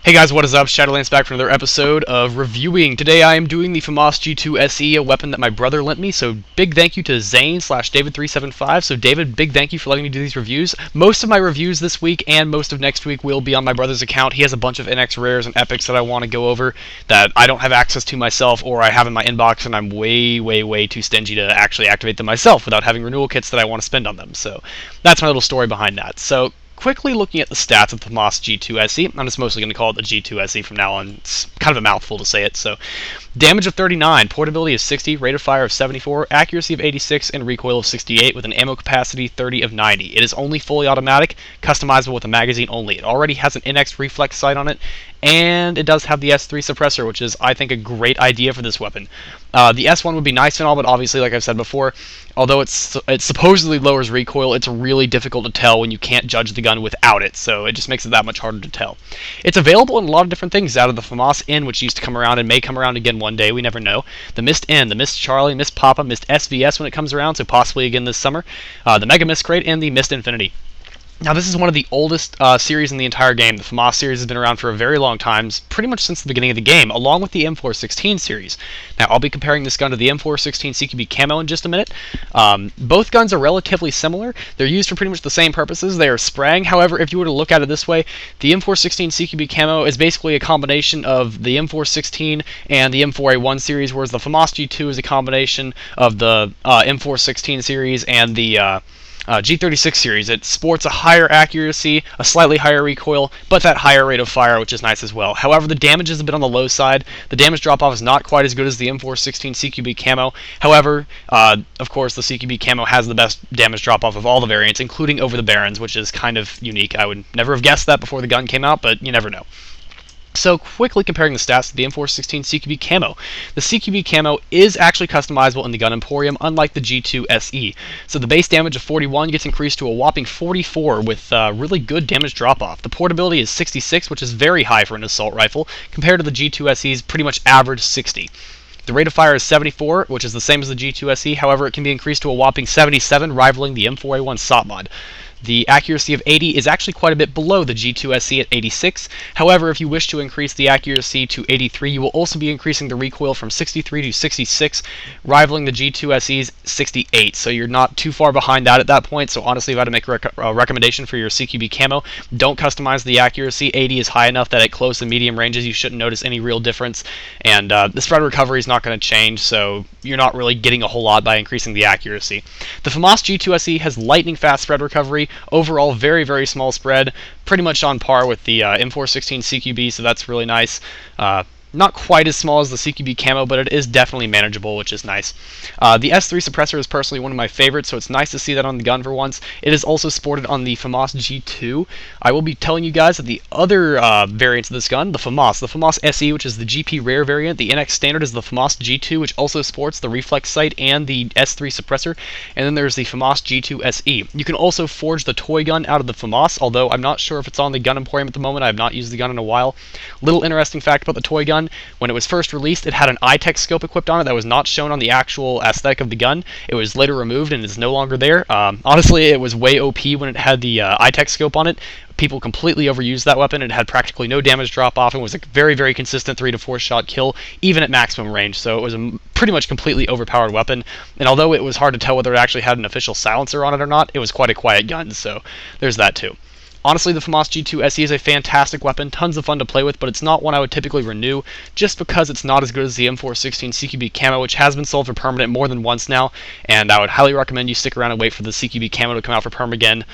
Hey guys, what is up? Shadolance back for another episode of reviewing. Today I am doing the FAMAS G2 SE, a weapon that my brother lent me, so big thank you to Zane/David375. So David, big thank you for letting me do these reviews. Most of my reviews this week and most of next week will be on my brother's account. He has a bunch of NX rares and epics that I want to go over that I don't have access to myself or I have in my inbox, and I'm way too stingy to actually activate them myself without having renewal kits that I want to spend on them. So that's my little story behind that. So quickly looking at the stats of the FAMAS G2 SE, I'm just mostly going to call it the G2 SE from now on. It's kind of a mouthful to say it. So, damage of 39, portability of 60, rate of fire of 74, accuracy of 86, and recoil of 68 with an ammo capacity 30 of 90. It is only fully automatic, customizable with a magazine only. It already has an NX reflex sight on it, and it does have the S3 suppressor, which is, I think, a great idea for this weapon. The S1 would be nice and all, but obviously, like I've said before, although it supposedly lowers recoil, it's really difficult to tell when you can't judge the gun without it, so it just makes it that much harder to tell. It's available in a lot of different things out of the FAMAS N, which used to come around and may come around again one day, we never know. The Mist N, the Mist Charlie, Mist Papa, Mist SVS when it comes around, so possibly again this summer, the Mega Mist Crate, and the Mist Infinity. Now, this is one of the oldest series in the entire game. The FAMAS series has been around for a very long time, pretty much since the beginning of the game, along with the M416 series. Now, I'll be comparing this gun to the M416 CQB camo in just a minute. Both guns are relatively similar. They're used for pretty much the same purposes. They are spraying. However, if you were to look at it this way, the M416 CQB camo is basically a combination of the M416 and the M4A1 series, whereas the FAMAS G2 is a combination of the M416 series and the G36 series. It sports a higher accuracy, a slightly higher recoil, but that higher rate of fire, which is nice as well. However, the damage is a bit on the low side. The damage drop-off is not quite as good as the M416 CQB camo. However, of course, the CQB camo has the best damage drop-off of all the variants, including over the Barons, which is kind of unique. I would never have guessed that before the gun came out, but you never know. So, quickly comparing the stats to the M416 CQB camo. The CQB camo is actually customizable in the Gun Emporium, unlike the G2 SE. So the base damage of 41 gets increased to a whopping 44 with really good damage drop-off. The portability is 66, which is very high for an assault rifle, compared to the G2 SE's pretty much average 60. The rate of fire is 74, which is the same as the G2 SE, however, it can be increased to a whopping 77, rivaling the M4A1 SOT mod. The accuracy of 80 is actually quite a bit below the G2 SE at 86. However, if you wish to increase the accuracy to 83, you will also be increasing the recoil from 63 to 66, rivaling the G2 SE's 68. So you're not too far behind that at that point. So honestly, if I had to make a recommendation for your CQB camo, don't customize the accuracy. 80 is high enough that at close and medium ranges you shouldn't notice any real difference. And the spread recovery is not going to change, so you're not really getting a whole lot by increasing the accuracy. The FAMAS G2 SE has lightning fast spread recovery. Overall, very small spread, pretty much on par with the M416 CQB, so that's really nice. Not quite as small as the CQB camo, but it is definitely manageable, which is nice. The S3 suppressor is personally one of my favorites, so it's nice to see that on the gun for once. It is also sported on the FAMAS G2. I will be telling you guys that the other variants of this gun, the FAMAS SE, which is the GP rare variant, the NX standard is the FAMAS G2, which also sports the reflex sight and the S3 suppressor, and then there's the FAMAS G2 SE. You can also forge the toy gun out of the FAMAS, although I'm not sure if it's on the Gun Emporium at the moment. I have not used the gun in a while. Little interesting fact about the toy gun: when it was first released, it had an iTech scope equipped on it that was not shown on the actual aesthetic of the gun. It was later removed and is no longer there. Honestly, it was way OP when it had the iTech scope on it. People completely overused that weapon. It had practically no damage drop-off and was a very consistent 3 to 4 shot kill, even at maximum range. So it was a pretty much completely overpowered weapon. And although it was hard to tell whether it actually had an official silencer on it or not, it was quite a quiet gun. So there's that too. Honestly, the FAMAS G2 SE is a fantastic weapon, tons of fun to play with, but it's not one I would typically renew, just because it's not as good as the M416 CQB camo, which has been sold for permanent more than once now, and I would highly recommend you stick around and wait for the CQB camo to come out for perm again,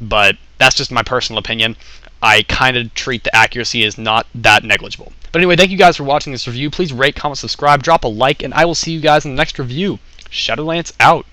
but that's just my personal opinion. I kind of treat the accuracy as not that negligible. But anyway, thank you guys for watching this review. Please rate, comment, subscribe, drop a like, and I will see you guys in the next review. Shadolance out.